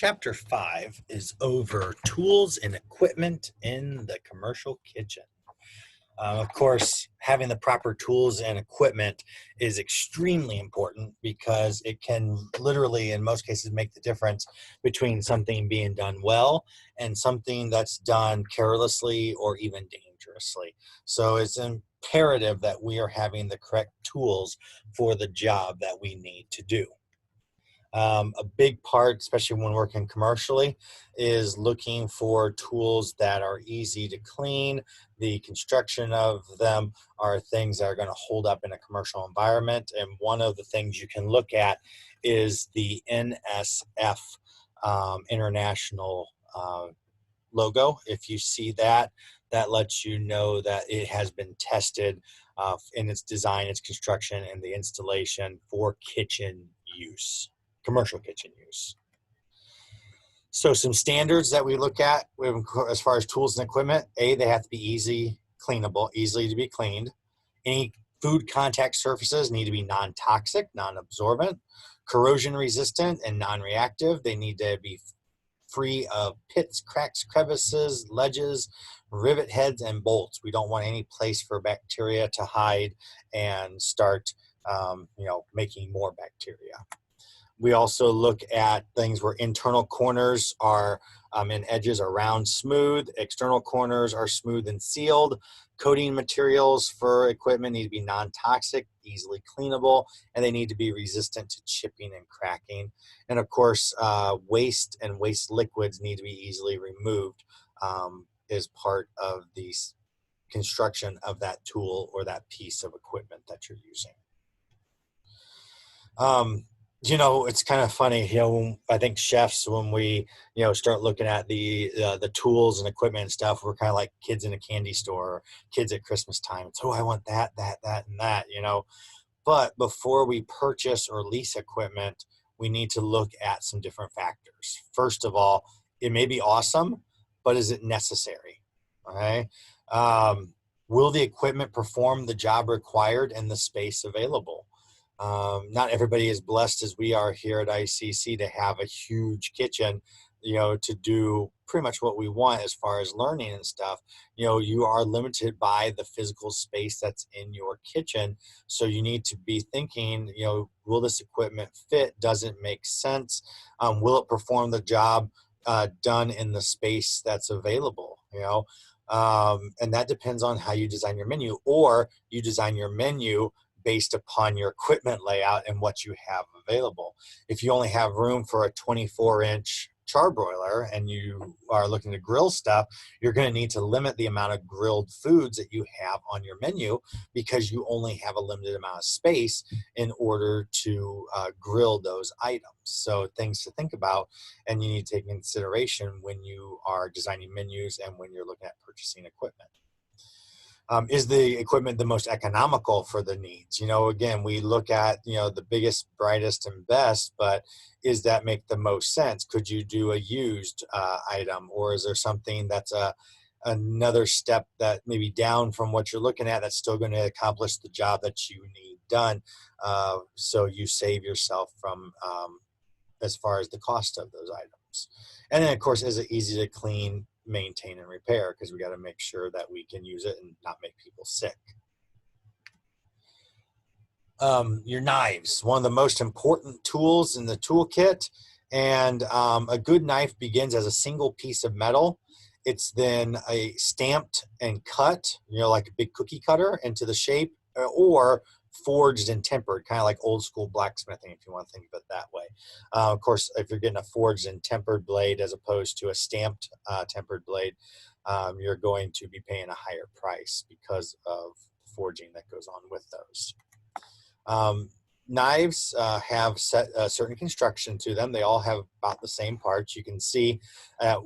Chapter 5 is over tools and equipment in the commercial kitchen. Of course, having the proper tools and equipment is extremely important because it can literally, in most cases, make the difference between something being done well and something that's done carelessly or even dangerously. So it's imperative that we are having the correct tools for the job that we need to do. A big part, especially when working commercially, is looking for tools that are easy to clean. The construction of them are things that are going to hold up in a commercial environment. And one of the things you can look at is the NSF International logo. If you see that, that lets you know that it has been tested in its design, its construction, and the installation for kitchen use, commercial kitchen use. So some standards that we look at as far as tools and equipment: A, they have to be easy cleanable, easily to be cleaned. Any food contact surfaces need to be non-toxic, non-absorbent, corrosion resistant, and non-reactive. They need to be free of pits, cracks, crevices, ledges, rivet heads, and bolts. We don't want any place for bacteria to hide and start making more bacteria. We also look at things where internal corners are and edges are round, smooth. External corners are smooth and sealed. Coating materials for equipment need to be non-toxic, easily cleanable, and they need to be resistant to chipping and cracking. And of course, waste and waste liquids need to be easily removed as part of the construction of that tool or that piece of equipment that you're using. It's kind of funny, I think chefs, when we, start looking at the tools and equipment and stuff, we're kind of like kids in a candy store or kids at Christmas time. It's, oh, I want that, and that, But before we purchase or lease equipment, we need to look at some different factors. First of all, it may be awesome, but is it necessary? Okay. Will the equipment perform the job required in the space available? Not everybody is blessed as we are here at ICC to have a huge kitchen, to do pretty much what we want as far as learning and stuff. You are limited by the physical space that's in your kitchen. So you need to be thinking, will this equipment fit? Does it make sense? Will it perform the job done in the space that's available? And that depends on how you design your menu, or you design your menu based upon your equipment layout and what you have available. If you only have room for a 24-inch charbroiler and you are looking to grill stuff, you're going to need to limit the amount of grilled foods that you have on your menu because you only have a limited amount of space in order to grill those items. So things to think about, and you need to take into consideration when you are designing menus and when you're looking at purchasing equipment. Is the equipment the most economical for the needs? Again, we look at, the biggest, brightest, and best, but is that make the most sense? Could you do a used item, or is there something that's another step that maybe down from what you're looking at that's still going to accomplish the job that you need done, so you save yourself from as far as the cost of those items? And then, of course, is it easy to clean, maintain, and repair? Because we got to make sure that we can use it and not make people sick. Your knives, one of the most important tools in the toolkit. And a good knife begins as a single piece of metal. It's then stamped and cut, like a big cookie cutter, into the shape, or forged and tempered, kind of like old school blacksmithing, if you want to think of it that way. Of course, if you're getting a forged and tempered blade as opposed to a stamped tempered blade, you're going to be paying a higher price because of forging that goes on with those. Knives have certain construction to them. They all have about the same parts. You can see at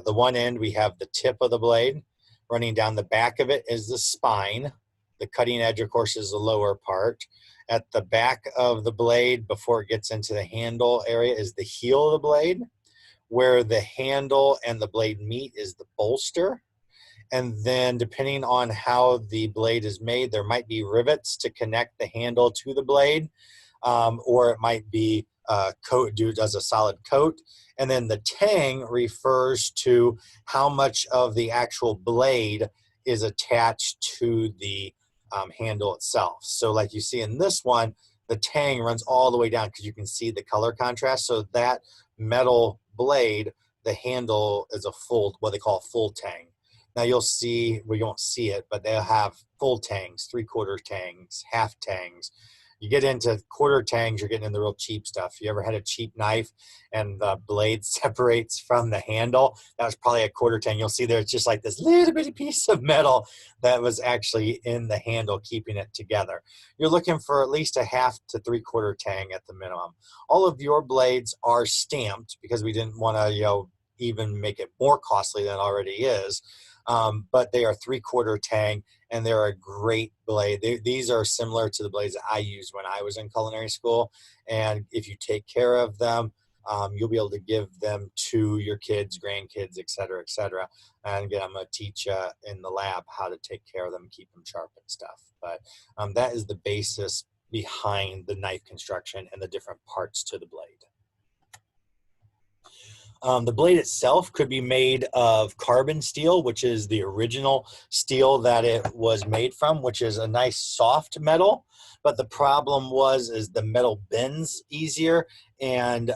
the one end, we have the tip of the blade. Running down the back of it is the spine. The cutting edge, of course, is the lower part. At the back of the blade, before it gets into the handle area, is the heel of the blade. Where the handle and the blade meet is the bolster. And then depending on how the blade is made, there might be rivets to connect the handle to the blade. or it might be coat, does a solid coat. And then the tang refers to how much of the actual blade is attached to the handle itself. So like you see in this one, the tang runs all the way down because you can see the color contrast. So that metal blade, the handle is a full, what they call a full tang. Now you'll see, well, you won't see it, but they'll have full tangs, 3/4 tangs, half tangs. You get into quarter tangs, you're getting into real cheap stuff. You ever had a cheap knife and the blade separates from the handle? That was probably a quarter tang. You'll see there, it's just like this little bitty piece of metal that was actually in the handle keeping it together. You're looking for at least a half to 3/4 tang at the minimum. All of your blades are stamped because we didn't want to, even make it more costly than it already is. But they are 3/4 tang, and they're a great blade. These are similar to the blades that I used when I was in culinary school. And if you take care of them, you'll be able to give them to your kids, grandkids, et cetera, et cetera. And again, I'm going to teach in the lab how to take care of them, keep them sharp and stuff. But that is the basis behind the knife construction and the different parts to the blade. The blade itself could be made of carbon steel, which is the original steel that it was made from, which is a nice soft metal. But the problem is the metal bends easier, and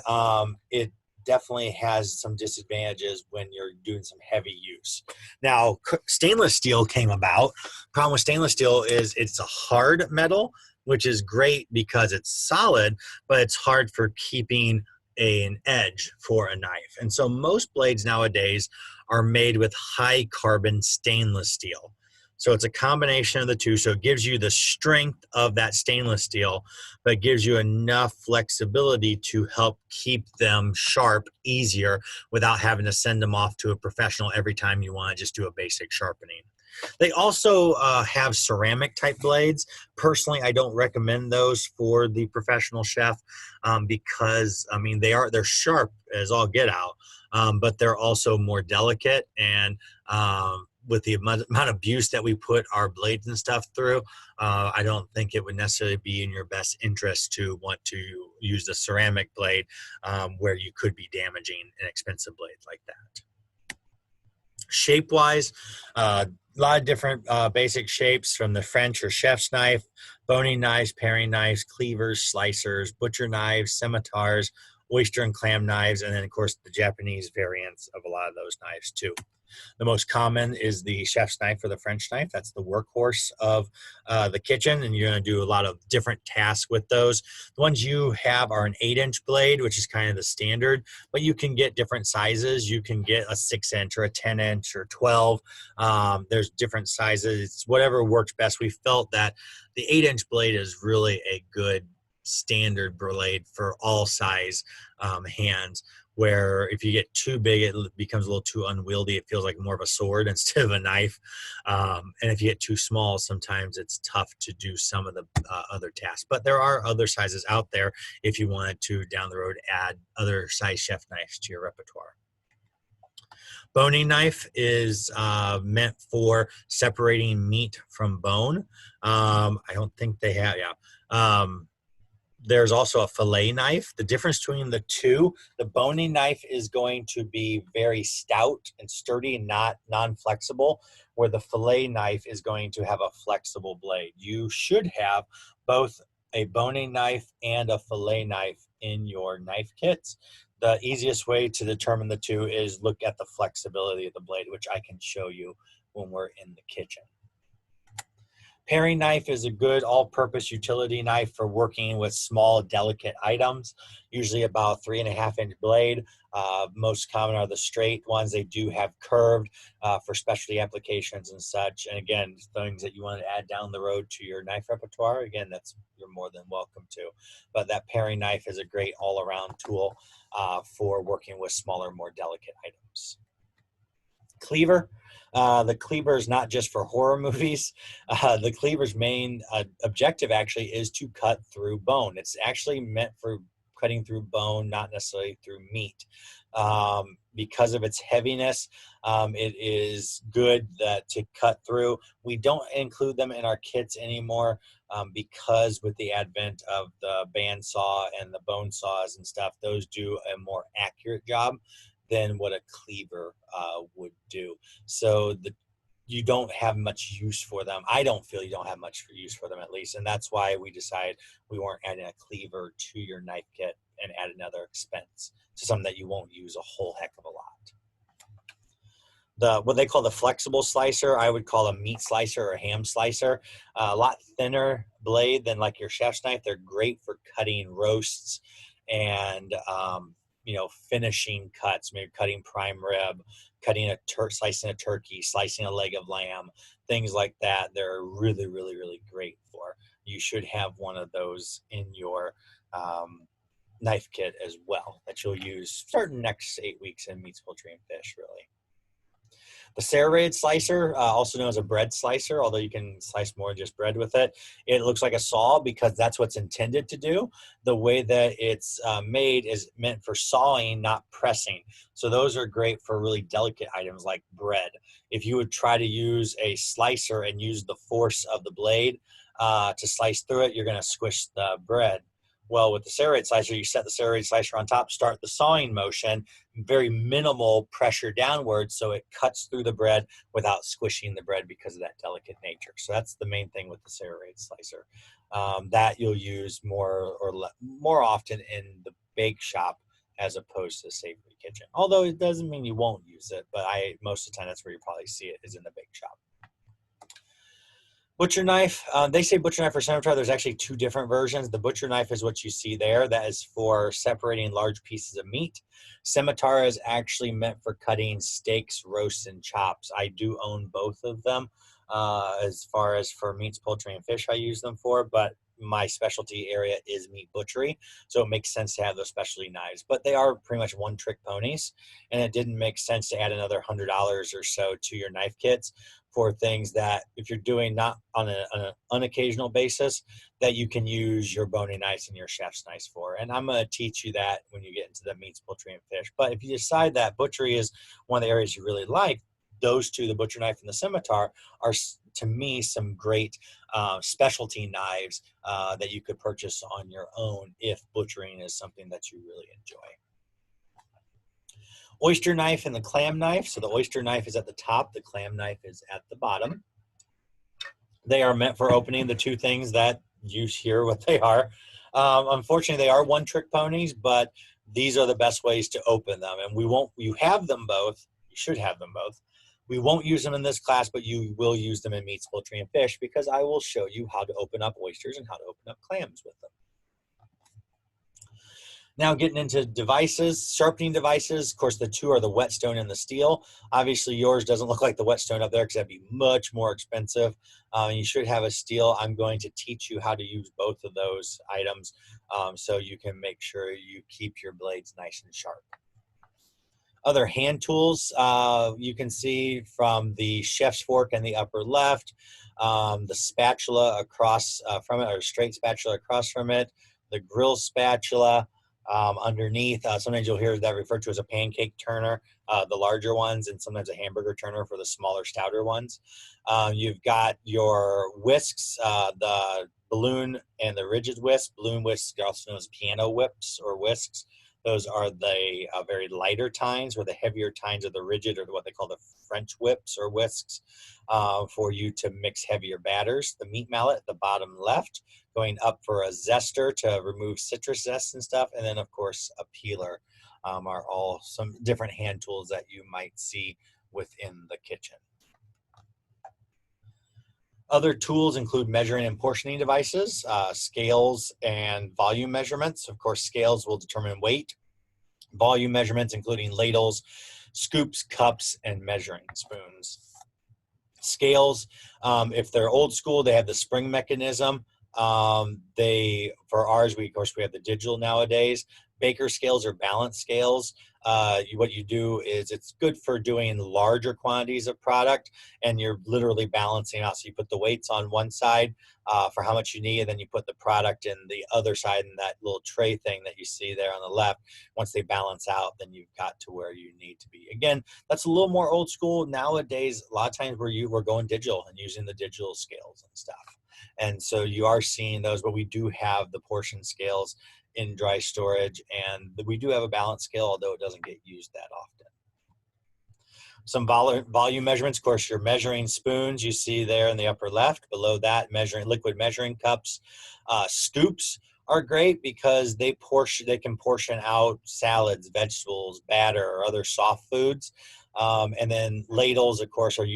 it definitely has some disadvantages when you're doing some heavy use. Now, stainless steel came about. Problem with stainless steel is it's a hard metal, which is great because it's solid, but it's hard for keeping an edge for a knife. And so most blades nowadays are made with high carbon stainless steel. So it's a combination of the two. So it gives you the strength of that stainless steel, but gives you enough flexibility to help keep them sharp easier without having to send them off to a professional every time you want to just do a basic sharpening. They also have ceramic type blades. Personally, I don't recommend those for the professional chef because I mean they're sharp as all get out, but they're also more delicate, and with the amount of abuse that we put our blades and stuff through, I don't think it would necessarily be in your best interest to want to use the ceramic blade where you could be damaging an expensive blade like that. Shape-wise, a lot of different basic shapes, from the French or chef's knife, boning knives, paring knives, cleavers, slicers, butcher knives, scimitars, oyster and clam knives, and then of course the Japanese variants of a lot of those knives too. The most common is the chef's knife or the French knife. That's the workhorse of the kitchen, and you're going to do a lot of different tasks with those. The ones you have are an 8-inch blade, which is kind of the standard, but you can get different sizes. You can get a 6-inch or a 10-inch or 12. There's different sizes. It's whatever works best. We felt that the 8-inch blade is really a good standard blade for all size hands, where if you get too big, it becomes a little too unwieldy. It feels like more of a sword instead of a knife. And if you get too small, sometimes it's tough to do some of the other tasks. But there are other sizes out there if you wanted to, down the road, add other size chef knives to your repertoire. Boning knife is meant for separating meat from bone. I don't think they have, there's also a fillet knife. The difference between the two, the boning knife is going to be very stout and sturdy and not non-flexible, where the fillet knife is going to have a flexible blade. You should have both a boning knife and a fillet knife in your knife kits. The easiest way to determine the two is look at the flexibility of the blade, which I can show you when we're in the kitchen. Paring knife is a good all-purpose utility knife for working with small, delicate items, usually about 3.5-inch blade. Most common are the straight ones. They do have curved for specialty applications and such. And again, things that you want to add down the road to your knife repertoire, again, you're more than welcome to. But that paring knife is a great all-around tool for working with smaller, more delicate items. Cleaver. The cleaver is not just for horror movies. The cleaver's main objective actually is to cut through bone. It's actually meant for cutting through bone, not necessarily through meat. because of its heaviness, it is good to cut through. We don't include them in our kits anymore because with the advent of the bandsaw and the bone saws and stuff, those do a more accurate job than what a cleaver would do. So you don't have much use for them. I don't feel you don't have much use for them, at least. And that's why we decided we weren't adding a cleaver to your knife kit and add another expense to something that you won't use a whole heck of a lot. What they call the flexible slicer, I would call a meat slicer or ham slicer. A lot thinner blade than like your chef's knife. They're great for cutting roasts and finishing cuts, maybe cutting prime rib, slicing a turkey, slicing a leg of lamb, things like that. They're really, really, really great for. You should have one of those in your knife kit as well that you'll use starting next 8 weeks in meats, poultry, and fish, really. The serrated slicer, also known as a bread slicer, although you can slice more than just bread with it. It looks like a saw because that's what's intended to do. The way that it's made is meant for sawing, not pressing. So those are great for really delicate items like bread. If you would try to use a slicer and use the force of the blade to slice through it, you're going to squish the bread. Well, with the serrated slicer, you set the serrated slicer on top, start the sawing motion, very minimal pressure downwards, so it cuts through the bread without squishing the bread because of that delicate nature. So that's the main thing with the serrated slicer. That you'll use more often in the bake shop as opposed to the savory kitchen. Although it doesn't mean you won't use it, but most of the time that's where you probably see it, is in the bake shop. Butcher knife, they say butcher knife or scimitar. There's actually two different versions. The butcher knife is what you see there. That is for separating large pieces of meat. Scimitar is actually meant for cutting steaks, roasts, and chops. I do own both of them. As far as for meats, poultry, and fish, I use them for, but my specialty area is meat butchery, so it makes sense to have those specialty knives. But they are pretty much one-trick ponies, and it didn't make sense to add another $100 or so to your knife kits for things that, if you're doing not on an unoccasional basis, that you can use your boning knives and your chef's knives for. And I'm going to teach you that when you get into the meats, poultry, and fish. But if you decide that butchery is one of the areas you really like, those two, the butcher knife and the scimitar, are, to me, some great specialty knives that you could purchase on your own if butchering is something that you really enjoy. Oyster knife and the clam knife. So the oyster knife is at the top, the clam knife is at the bottom. They are meant for opening the two things that you hear what they are. Unfortunately, they are one-trick ponies, but these are the best ways to open them. And you have them both. You should have them both. We won't use them in this class, but you will use them in meats, poultry, and fish, because I will show you how to open up oysters and how to open up clams with them. Now getting into devices, sharpening devices. Of course, the two are the whetstone and the steel. Obviously, yours doesn't look like the whetstone up there because that'd be much more expensive. You should have a steel. I'm going to teach you how to use both of those items so you can make sure you keep your blades nice and sharp. Other hand tools you can see from the chef's fork in the upper left, the spatula across from it, or straight spatula across from it, the grill spatula underneath. Sometimes you'll hear that referred to as a pancake turner, the larger ones, and sometimes a hamburger turner for the smaller, stouter ones. You've got your whisks, the balloon and the rigid whisk. Balloon whisks are also known as piano whips or whisks. Those are the very lighter tines, where the heavier tines are the rigid, or what they call the French whips or whisks, for you to mix heavier batters. The meat mallet at the bottom left, going up for a zester to remove citrus zest and stuff. And then, of course, a peeler are all some different hand tools that you might see within the kitchen. Other tools include measuring and portioning devices, scales and volume measurements. Of course, scales will determine weight. Volume measurements, including ladles, scoops, cups, and measuring spoons. Scales, if they're old school, they have the spring mechanism. For ours, of course, we have the digital nowadays. Baker scales or balance scales what you do is it's good for doing larger quantities of product, and you're literally balancing out. So you put the weights on one side for how much you need, and then you put the product in the other side in that little tray thing that you see there on the left. Once they balance out, then you've got to where you need to be. Again, that's a little more old school. Nowadays, a lot of times we're going digital and using the digital scales and stuff. And so you are seeing those, but we do have the portion scales in dry storage, and we do have a balance scale, although it doesn't get used that often. Some volume measurements. Of course, you're measuring spoons, you see there in the upper left. Below that, measuring liquid measuring cups. Scoops are great because they can portion out salads, vegetables, batter, or other soft foods. And then ladles, of course, are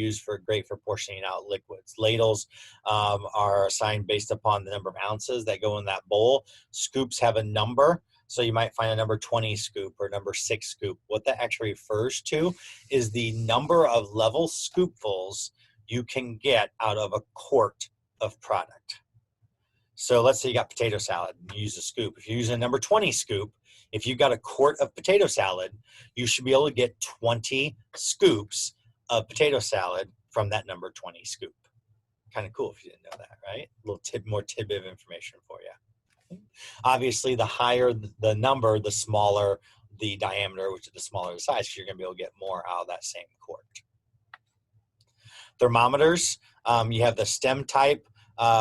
great for portioning out liquids. Ladles are assigned based upon the number of ounces that go in that bowl. Scoops have a number. So you might find a number 20 scoop or number 6 scoop. What that actually refers to is the number of level scoopfuls you can get out of a quart of product. So let's say you got potato salad and you use a scoop. If you use a number 20 scoop, if you got a quart of potato salad, you should be able to get 20 scoops of potato salad from that number 20 scoop. Kind of cool if you didn't know that, right? A little more tidbit of information for you. Obviously, the higher the number, the smaller the diameter, which is the smaller the size, you're going to be able to get more out of that same quart. Thermometers, you have the stem type,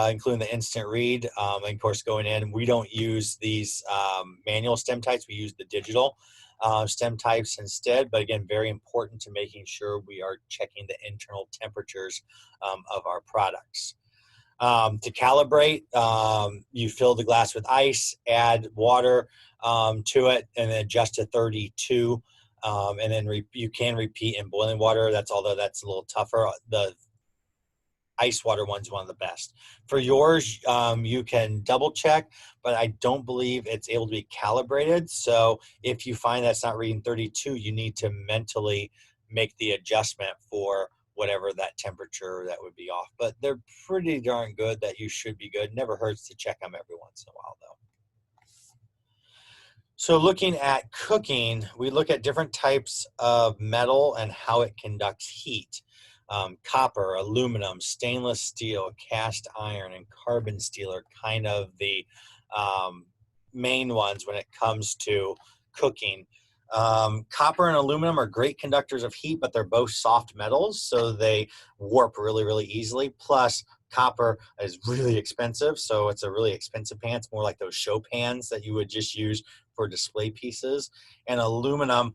including the instant read, and of course going in. We don't use these manual stem types, we use the digital stem types instead, but again, very important to making sure we are checking the internal temperatures of our products. To calibrate, you fill the glass with ice, add water to it, and then adjust to 32. And then you can repeat in boiling water. Although that's a little tougher. The ice water one's one of the best. For yours, you can double check, but I don't believe it's able to be calibrated. So if you find that's not reading 32, you need to mentally make the adjustment for whatever that temperature that would be off. But they're pretty darn good that you should be good. Never hurts to check them every once in a while though. So looking at cooking, we look at different types of metal and how it conducts heat. Copper, aluminum, stainless steel, cast iron, and carbon steel are kind of the main ones when it comes to cooking. Copper and aluminum are great conductors of heat, but they're both soft metals, so they warp really, really easily. Plus, copper is really expensive, so it's a really expensive pan. It's more like those show pans that you would just use for display pieces. And aluminum,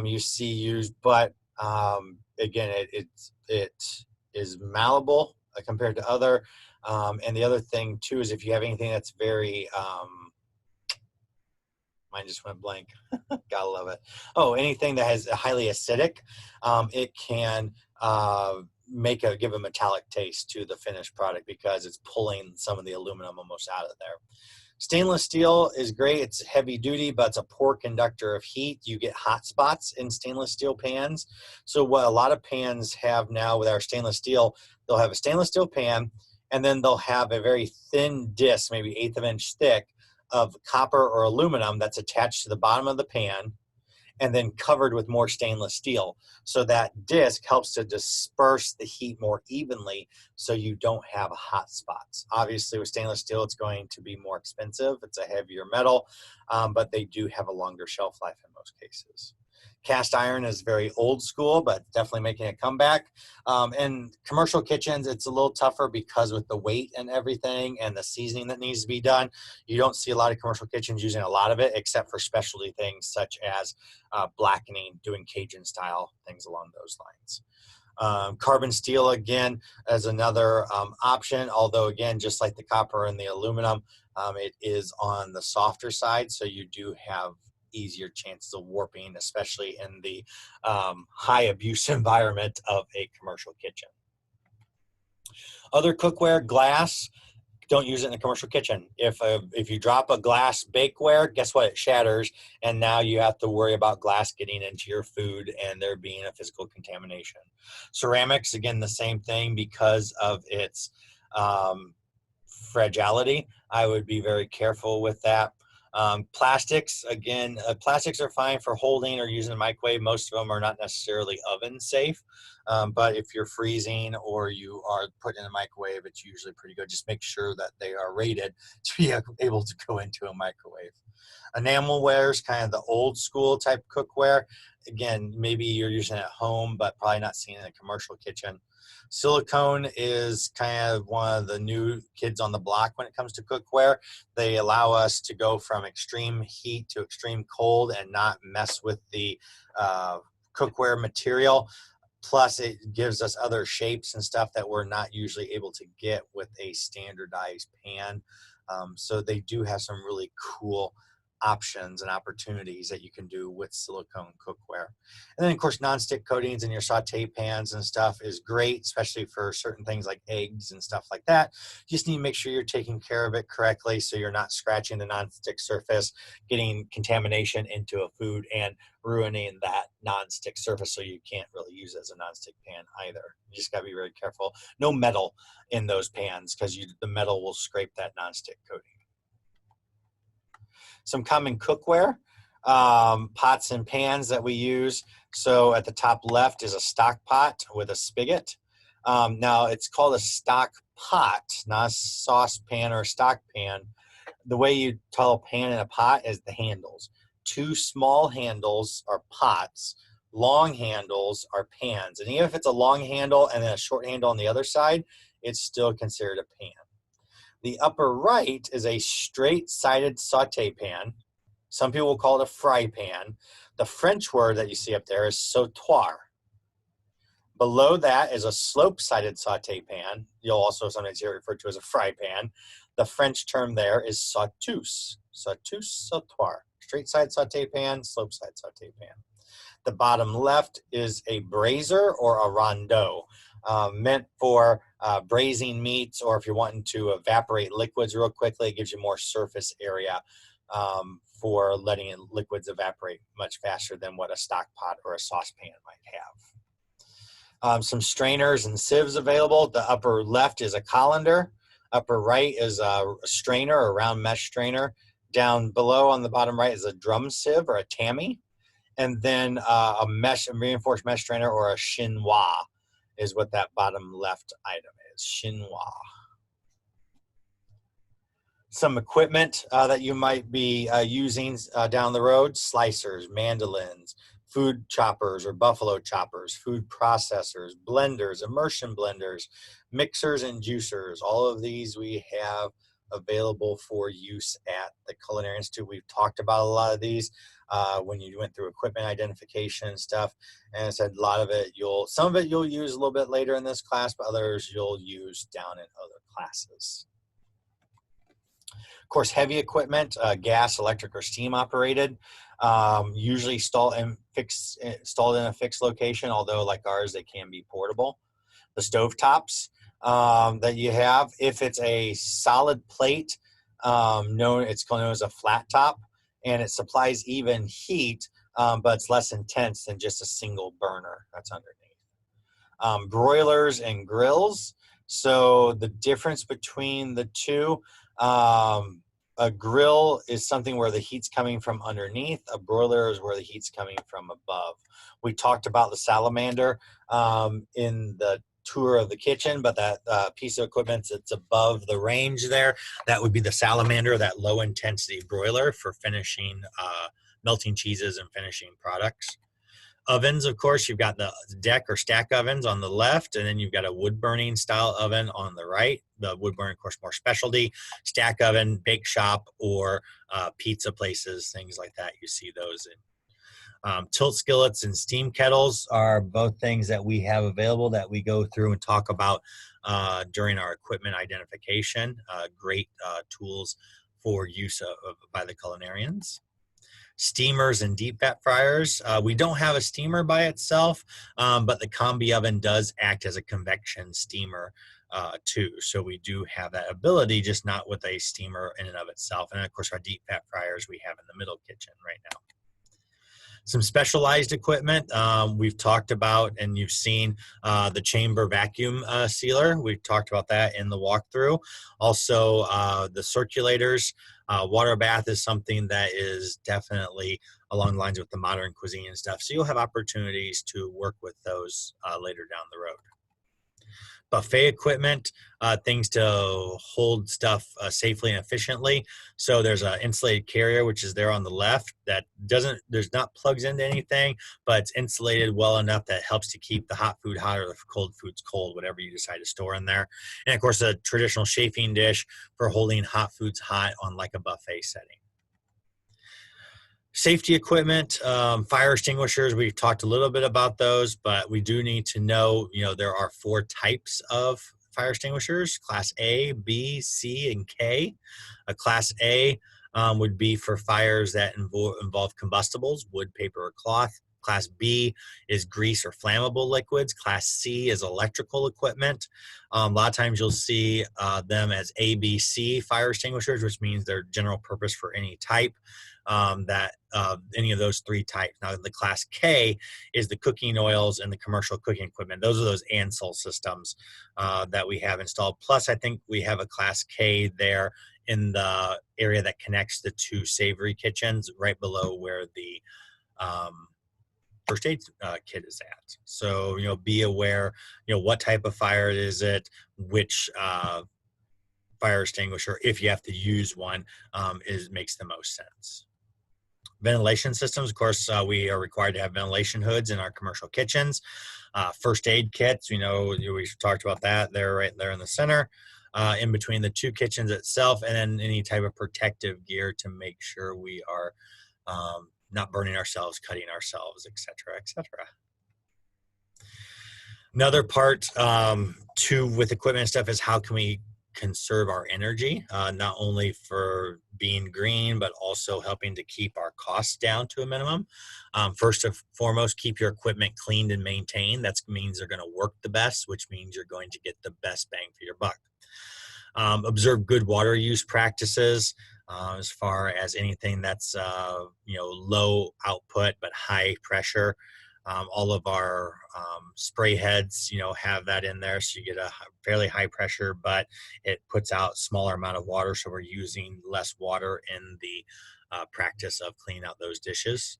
you see used, but again, it is malleable compared to other. And the other thing too is if you have anything that's very mine just went blank. Gotta love it. Oh, anything that has a highly acidic, it can give a metallic taste to the finished product because it's pulling some of the aluminum almost out of there. Stainless steel is great. It's heavy duty, but it's a poor conductor of heat. You get hot spots in stainless steel pans. So what a lot of pans have now with our stainless steel, they'll have a stainless steel pan, and then they'll have a very thin disc, maybe 1/8 of an inch thick, of copper or aluminum that's attached to the bottom of the pan and then covered with more stainless steel. So that disc helps to disperse the heat more evenly so you don't have hot spots. Obviously with stainless steel, it's going to be more expensive. It's a heavier metal, but they do have a longer shelf life in most cases. Cast iron is very old school, but definitely making a comeback. In commercial kitchens, it's a little tougher because with the weight and everything and the seasoning that needs to be done, you don't see a lot of commercial kitchens using a lot of it, except for specialty things such as blackening, doing Cajun style, things along those lines. Carbon steel, again, as another option, although, again, just like the copper and the aluminum, it is on the softer side, so you do have easier chances of warping, especially in the high abuse environment of a commercial kitchen. Other cookware, glass, don't use it in a commercial kitchen. If you drop a glass bakeware, guess what? It shatters, and now you have to worry about glass getting into your food and there being a physical contamination. Ceramics, again, the same thing because of its fragility. I would be very careful with that. Plastics, again, plastics are fine for holding or using a microwave. Most of them are not necessarily oven safe, but if you're freezing or you are putting in a microwave, it's usually pretty good. Just make sure that they are rated to be able to go into a microwave. Enamelware is kind of the old school type cookware. Again, maybe you're using it at home, but probably not seeing it in a commercial kitchen. Silicone is kind of one of the new kids on the block when it comes to cookware. They allow us to go from extreme heat to extreme cold and not mess with the cookware material. Plus, it gives us other shapes and stuff that we're not usually able to get with a standardized pan. So they do have some really cool options and opportunities that you can do with silicone cookware. And then of course nonstick coatings in your saute pans and stuff is great, especially for certain things like eggs and stuff like that. You just need to make sure you're taking care of it correctly so you're not scratching the nonstick surface, getting contamination into a food and ruining that nonstick surface, so you can't really use it as a nonstick pan either. You just got to be very careful. No metal in those pans because the metal will scrape that nonstick coating. Some common cookware, pots and pans that we use. So at the top left is a stock pot with a spigot. Now it's called a stock pot, not a saucepan or a stock pan. The way you tell a pan and a pot is the handles. Two small handles are pots, long handles are pans. And even if it's a long handle and then a short handle on the other side, it's still considered a pan. The upper right is a straight-sided saute pan. Some people will call it a fry pan. The French word that you see up there is sautoir. Below that is a slope-sided saute pan. You'll also sometimes hear it referred to as a fry pan. The French term there is sauteuse. Sauteuse, sautoir. Straight-side saute pan, slope-side saute pan. The bottom left is a brazier or a rondeau, meant for braising meats, or if you're wanting to evaporate liquids real quickly, it gives you more surface area for letting liquids evaporate much faster than what a stock pot or a saucepan might have. Some strainers and sieves available. The upper left is a colander. Upper right is a strainer or round mesh strainer. Down below on the bottom right is a drum sieve or a tammy. And then a reinforced mesh strainer or a chinois is what that bottom left item is, chinois. Some equipment that you might be using down the road: slicers, mandolins, food choppers or buffalo choppers, food processors, blenders, immersion blenders, mixers and juicers. All of these we have available for use at the Culinary Institute. We've talked about a lot of these when you went through equipment identification and stuff. And I said a lot of it, some of it you'll use a little bit later in this class, but others you'll use down in other classes. Of course, heavy equipment, gas, electric, or steam operated, usually installed in a fixed location, although like ours, they can be portable. The stovetops that you have, if it's a solid plate, it's known as a flat top, and it supplies even heat, but it's less intense than just a single burner that's underneath. Broilers and grills. So the difference between the two, a grill is something where the heat's coming from underneath. A broiler is where the heat's coming from above. We talked about the salamander in the tour of the kitchen, but that piece of equipment that's above the range there, that would be the salamander, that low intensity broiler for finishing melting cheeses and finishing products. Ovens, of course, you've got the deck or stack ovens on the left, and then you've got a wood burning style oven on the right. The wood burning, of course, more specialty. Stack oven, bake shop, or pizza places, things like that. You see those in. Tilt skillets and steam kettles are both things that we have available that we go through and talk about during our equipment identification. Great tools for use by the culinarians. Steamers and deep fat fryers. We don't have a steamer by itself, but the combi oven does act as a convection steamer too. So we do have that ability, just not with a steamer in and of itself. And of course, our deep fat fryers we have in the middle kitchen right now. Some specialized equipment we've talked about, and you've seen the chamber vacuum sealer. We've talked about that in the walkthrough. Also, the circulators. Water bath is something that is definitely along the lines with the modern cuisine and stuff. So you'll have opportunities to work with those later down the road. Buffet equipment, things to hold stuff safely and efficiently. So there's an insulated carrier, which is there on the left, that there's not plugs into anything, but it's insulated well enough that helps to keep the hot food hot or the cold foods cold, whatever you decide to store in there. And of course, a traditional chafing dish for holding hot foods hot on like a buffet setting. Safety equipment, fire extinguishers, we've talked a little bit about those, but we do need to know, there are 4 types of fire extinguishers: Class A, B, C, and K. A Class A would be for fires that involve combustibles, wood, paper, or cloth. Class B is grease or flammable liquids. Class C is electrical equipment. A lot of times you'll see them as ABC fire extinguishers, which means they're general purpose for any type. Any of those 3 types. Now, the Class K is the cooking oils and the commercial cooking equipment. Those are those Ansell systems that we have installed. Plus, I think we have a Class K there in the area that connects the 2 savory kitchens, right below where the first aid kit is at. So, be aware, what type of fire is it, which fire extinguisher, if you have to use one, makes the most sense. Ventilation systems, of course, we are required to have ventilation hoods in our commercial kitchens. First aid kits, we've talked about that. They're right there in the center, in between the 2 kitchens itself, and then any type of protective gear to make sure we are not burning ourselves, cutting ourselves, et cetera, et cetera. Another part, too, with equipment and stuff is how can we conserve our energy, not only for being green, but also helping to keep our costs down to a minimum. First and foremost, keep your equipment cleaned and maintained. That means they're going to work the best, which means you're going to get the best bang for your buck. Observe good water use practices as far as anything that's low output but high pressure. All of our spray heads, have that in there, so you get a fairly high pressure, but it puts out smaller amount of water, so we're using less water in the practice of cleaning out those dishes.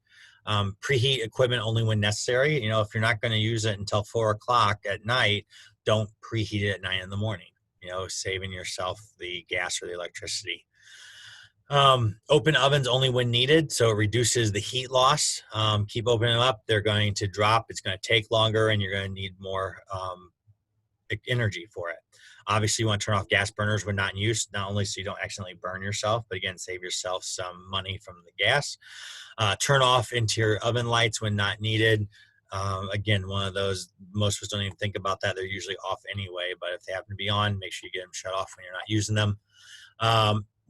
Preheat equipment only when necessary. If you're not going to use it until 4 o'clock at night, don't preheat it at 9 in the morning, saving yourself the gas or the electricity. Open ovens only when needed, so it reduces the heat loss. Keep opening them up. They're going to drop. It's going to take longer, and you're going to need more energy for it. Obviously, you want to turn off gas burners when not in use, not only so you don't accidentally burn yourself, but again, save yourself some money from the gas. Turn off interior oven lights when not needed. Again, one of those, most of us don't even think about that. They're usually off anyway, but if they happen to be on, make sure you get them shut off when you're not using them.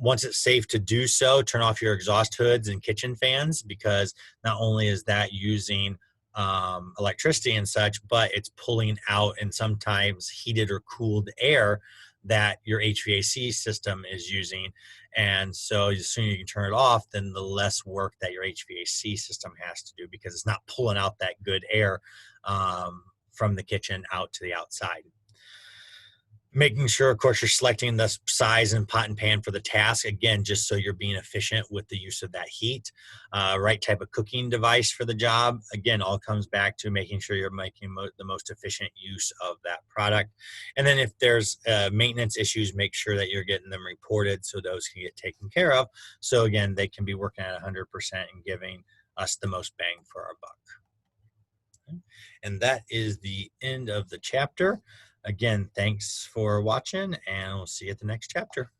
Once it's safe to do so, turn off your exhaust hoods and kitchen fans, because not only is that using electricity and such, but it's pulling out and sometimes heated or cooled air that your HVAC system is using. And so the sooner you can turn it off, then the less work that your HVAC system has to do, because it's not pulling out that good air from the kitchen out to the outside. Making sure, of course, you're selecting the size and pot and pan for the task, again, just so you're being efficient with the use of that heat. Right type of cooking device for the job. Again, all comes back to making sure you're making the most efficient use of that product. And then if there's maintenance issues, make sure that you're getting them reported so those can get taken care of. So again, they can be working at 100% and giving us the most bang for our buck. And that is the end of the chapter. Again, thanks for watching, and we'll see you at the next chapter.